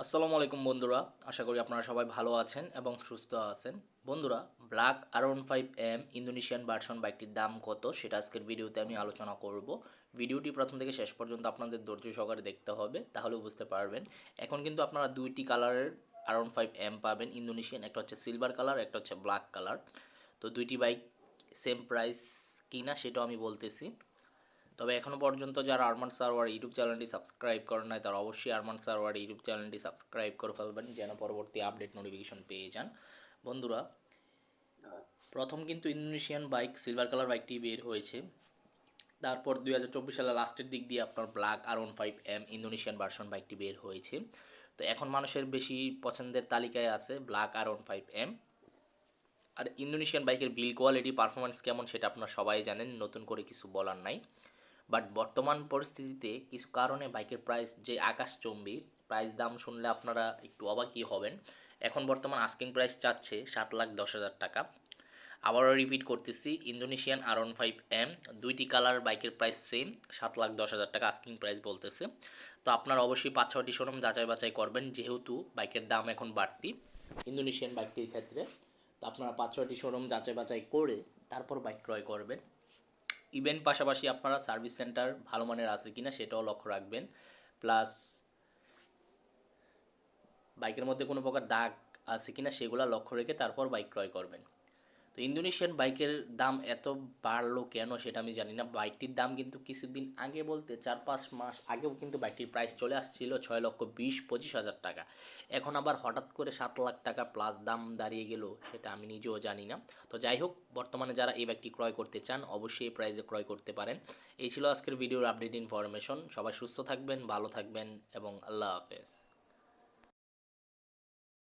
আসসালামু আলাইকুম বন্ধুরা, আশা করি আপনারা সবাই ভালো আছেন এবং সুস্থ আছেন। বন্ধুরা, ব্ল্যাক R15M ইন্দোনেশিয়ান ভার্সন বাইকটির দাম কত সেটা আজকের ভিডিওতে আমি আলোচনা করব। ভিডিওটি প্রথম থেকে শেষ পর্যন্ত আপনাদের ধৈর্য সহকারে দেখতে হবে, তাহলে বুঝতে পারবেন। এখন কিন্তু আপনারা দুইটি কালারের R15M পাবেন ইন্দোনেশিয়ান, একটা হচ্ছে সিলভার কালার, একটা হচ্ছে ব্ল্যাক কালার। তো দুইটি বাইক সেম প্রাইস কিনা সেটাও আমি বলতেছি। তবে এখনও পর্যন্ত যারা আরমান সারোয়ার ইউটিউব চ্যানেলটি সাবস্ক্রাইব করেন নাই তারা অবশ্যই আরমান সারোয়ার ইউটিউব চ্যানেলটি সাবস্ক্রাইব করে ফেলবেন যেন পরবর্তী আপডেট নোটিফিকেশন পেয়ে যান। বন্ধুরা, প্রথম কিন্তু ইন্দোনেশিয়ান বাইক সিলভার কালার বাইকটি বের হয়েছে। তারপর 2024 সালের লাস্টের দিক দিয়ে আপনার ব্ল্যাক R15M ইন্দোনেশিয়ান ভার্সন বাইকটি বের হয়েছে। তো এখন মানুষের বেশি পছন্দের তালিকায় আছে ব্ল্যাক R15M। আর ইন্দোনেশিয়ান বাইকের বিল কোয়ালিটি পারফরমেন্স কেমন সেটা আপনারা সবাই জানেন, নতুন করে কিছু বলার নাই। বাট বর্তমান পরিস্থিতিতে কিছু কারণে বাইকের প্রাইস যে আকাশচম্বী, প্রাইস দাম শুনলে আপনারা একটু অবাকই হবেন। এখন বর্তমান আস্কিং প্রাইস চাচ্ছে 7,10,000 টাকা। আবারও রিপিট করতেছি, ইন্দোনেশিয়ান R15M দুইটি কালার বাইকের প্রাইস সেম, 7,10,000 টাকা আস্কিং প্রাইস বলতেছে। তো আপনারা অবশ্যই 5-6টি শোরুম যাচাই বাছাই করবেন, যেহেতু বাইকের দাম এখন বাড়তি ইন্দোনেশিয়ান বাইকটির ক্ষেত্রে। তো আপনারা 5-6টি শোরুম যাচাই বাছাই করে তারপর বাইক ক্রয় করবেন। ইভেন্ট পাশাপাশি আপনারা সার্ভিস সেন্টার ভালো মানের আছে কিনা সেটাও লক্ষ্য রাখবেন। প্লাস বাইকের মধ্যে কোনো প্রকার দাগ আছে কিনা সেগুলো লক্ষ্য রেখে তারপর বাইক ক্রয় করবেন। তো ইন্দোনেশিয়ান বাইকের দাম এত বাড়লো কেন সেটা আমি জানি না। বাইকটির দাম কিন্তু কিছুদিন আগে, বলতে 4-5 মাস আগেও কিন্তু বাইকটির প্রাইস চলে আসছিল 6,20,25,000 টাকা। এখন আবার হঠাৎ করে 7 লাখ টাকা প্লাস দাম দাঁড়িয়ে গেল, সেটা আমি নিজেও জানি না। তো যাই হোক, বর্তমানে যারা এই বাইকটি ক্রয় করতে চান অবশ্যই এই প্রাইসে ক্রয় করতে পারেন। এই ছিল আজকের ভিডিওর আপডেট ইনফরমেশন। সবাই সুস্থ থাকবেন, ভালো থাকবেন এবং আল্লাহ হাফেজ।